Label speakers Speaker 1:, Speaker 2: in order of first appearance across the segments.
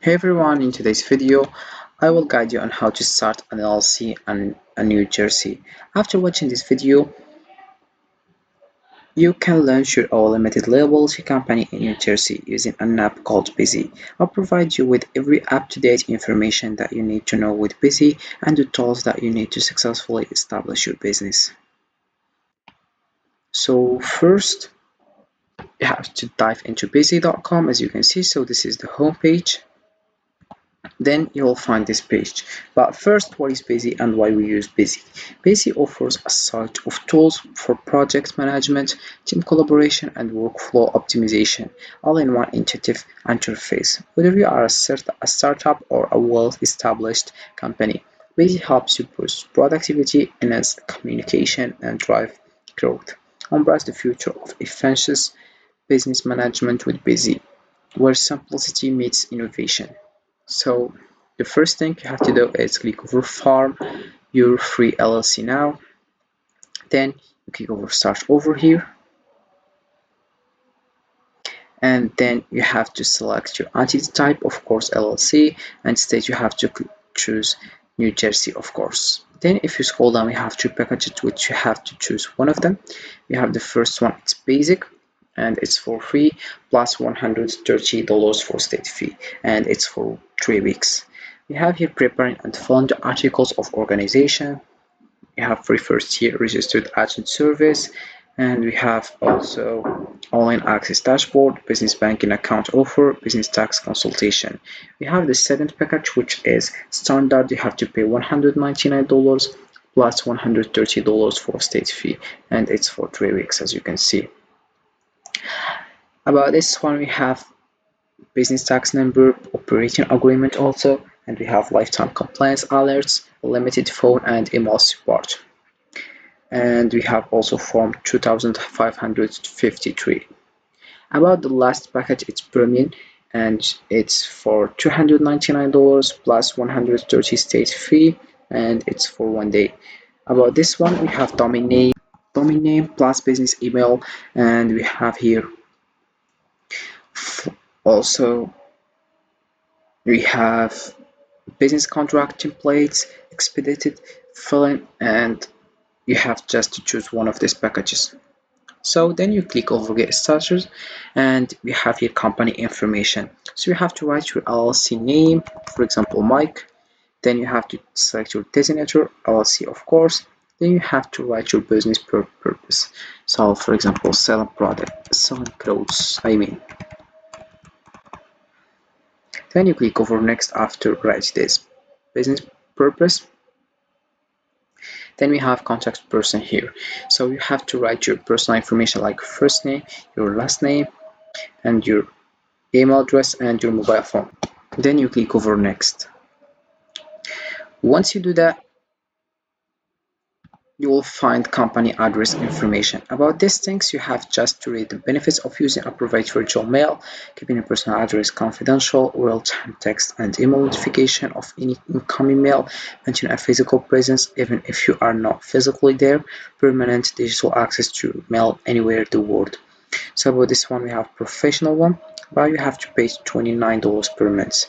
Speaker 1: Hey everyone, in today's video, I will guide you on how to start an LLC in New Jersey. After watching this video, you can launch your own limited liability company in New Jersey using an app called Busy. I'll provide you with every up-to-date information that you need to know with Busy and the tools that you need to successfully establish your business. So first, you have to dive into busy.com as you can see. So this is the home page. Then you will find this page. But first, what is Busy and why we use Busy? Busy offers a set of tools for project management, team collaboration, and workflow optimization, all in one intuitive interface. Whether you are a startup or a well-established company, Busy helps you boost productivity, enhance communication, and drive growth. Embrace the future of efficient business management with Busy, where simplicity meets innovation. So the first thing you have to do is click over Farm your free LLC now. Then you click over Start over here. And then you have to select your entity type, of course LLC, and state you have to choose New Jersey, of course. Then if you scroll down, you have three packages which you have to choose one of them. You have the first one, it's basic, and it's for free plus $130 for state fee, and it's for 3 weeks. We have here preparing and filling the articles of organization. We have free first year registered agent service, and we have also online access dashboard, business banking account offer, business tax consultation. We have the second package, which is standard. You have to pay $199 plus $130 for state fee, and it's for 3 weeks as you can see. About this one, we have business tax number, operating agreement also, and we have lifetime compliance alerts, limited phone and email support. And we have also form 2553. About the last package, it's premium, and it's for $299 plus 130 state fee, and it's for 1 day. About this one, we have domain name plus business email, and we have here also we have business contract templates, expedited filling, and you have just to choose one of these packages. So then you click over get started, and we have here company information. So you have to write your LLC name, for example Mike. Then you have to select your designator, LLC of course. Then you have to write your business purpose. So for example, selling clothes, Then you click over next after write this business purpose. Then we have contact person here. So you have to write your personal information like first name, your last name, and your email address and your mobile phone. Then you click over next. Once you do that, you will find company address information. About these things, you have just to read the benefits of using a private virtual mail, keeping your personal address confidential, real-time text and email notification of any incoming mail, maintain a physical presence even if you are not physically there, permanent digital access to mail anywhere in the world. So about this one, we have professional one, but you have to pay $29 per month.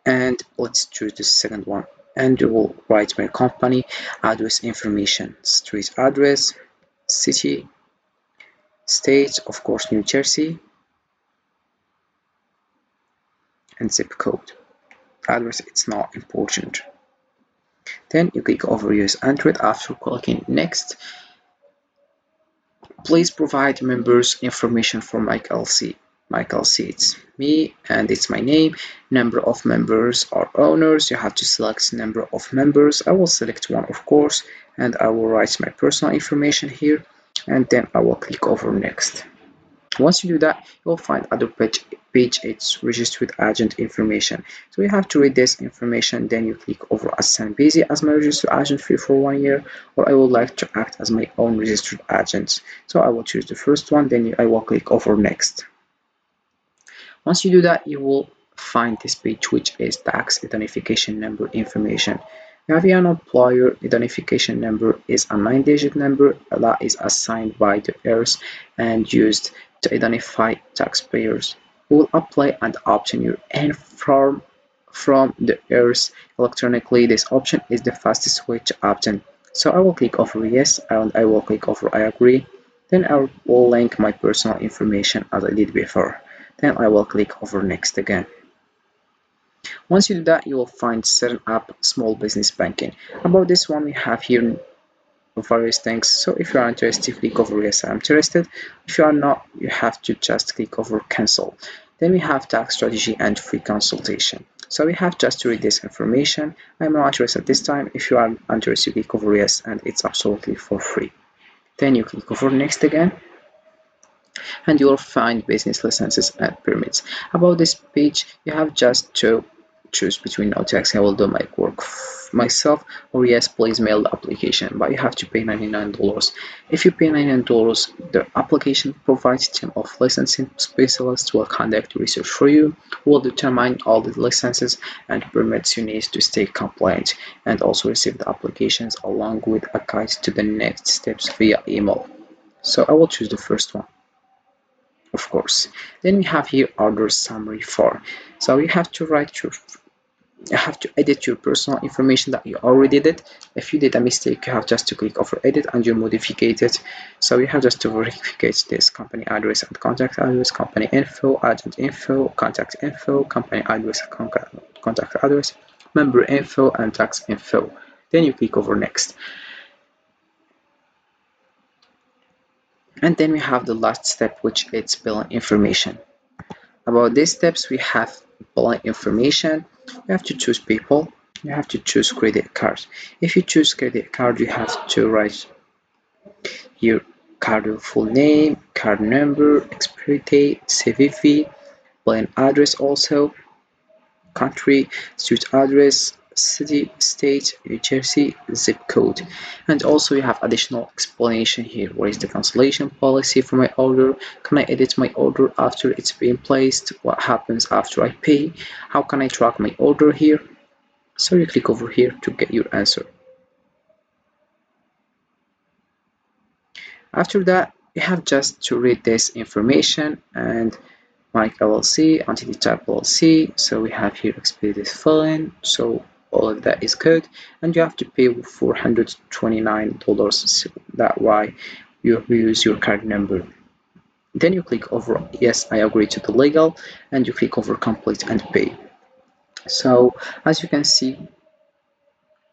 Speaker 1: And let's choose the second one. And you will write my company address information, street address, city, state, of course New Jersey, and zip code. Address, it's not important. Then you click over use Android. After clicking next, please provide members information for my LLC. It's me and it's my name. Number of members or owners, you have to select number of members. I will select one of course, and I will write my personal information here, and then I will click over next. Once you do that, you'll find other page, it's registered agent information. So you have to read this information, then you click over assign Busy as my registered agent fee for 1 year, or I would like to act as my own registered agent. So I will choose the first one, then I will click over next. Once you do that, you will find this page, which is tax identification number information. You have here an employer identification number is a 9-digit number that is assigned by the heirs and used to identify taxpayers who will apply and obtain your from the earth electronically. This option is the fastest way to obtain. So I will click over yes and I will click over I agree. Then I will link my personal information as I did before. Then I will click over next again. Once you do that, you will find setting up small business banking. About this one, we have here various things. So if you are interested, click over yes, I'm interested. If you are not, you have to just click over cancel. Then we have tax strategy and free consultation. So we have just to read this information. I'm not interested this time. If you are interested, click over yes, and it's absolutely for free. Then you click over next again, and you will find business licenses and permits. About this page, you have just to choose between no tax, I will do my work myself, or yes, please mail the application, but you have to pay $99. If you pay $99, the application provides team of licensing specialists will conduct research for you, will determine all the licenses and permits you need to stay compliant, and also receive the applications along with a guide to the next steps via email. So I will choose the first one, of course. Then we have here order summary form. So you have to edit your personal information that you already did. If you did a mistake, you have just to click over edit and you modify it. So you have just to verify this company address and contact address, company info, agent info, contact info, company address, contact address, member info, and tax info. Then you click over next. And then we have the last step, which is billing information. About these steps, we have billing information. You have to choose people. You have to choose credit card. If you choose credit card, you have to write your card full name, card number, expiry date, CVV, billing address also, country, street address, city, state, New Jersey, zip code. And also you have additional explanation here. What is the cancellation policy for my order? Can I edit my order after it's been placed? What happens after I pay? How can I track my order here? So you click over here to get your answer. After that, you have just to read this information and Mike LLC, entity type LLC. So we have here expedited filing. So all of that is good, and you have to pay $429. So that's why you use your card number. Then you click over yes, I agree to the legal, and you click over complete and pay. So as you can see,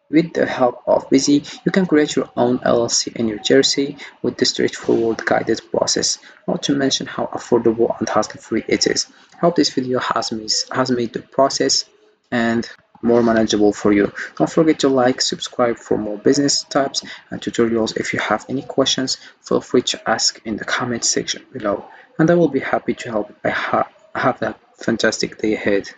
Speaker 1: with the help of Busy, you can create your own LLC in New Jersey with the straightforward guided process, not to mention how affordable and hassle-free it is. I hope this video has made the process and more manageable for you. Don't forget to like, subscribe for more business types and tutorials. If you have any questions, feel free to ask in the comment section below, and I will be happy to help. Have a fantastic day ahead.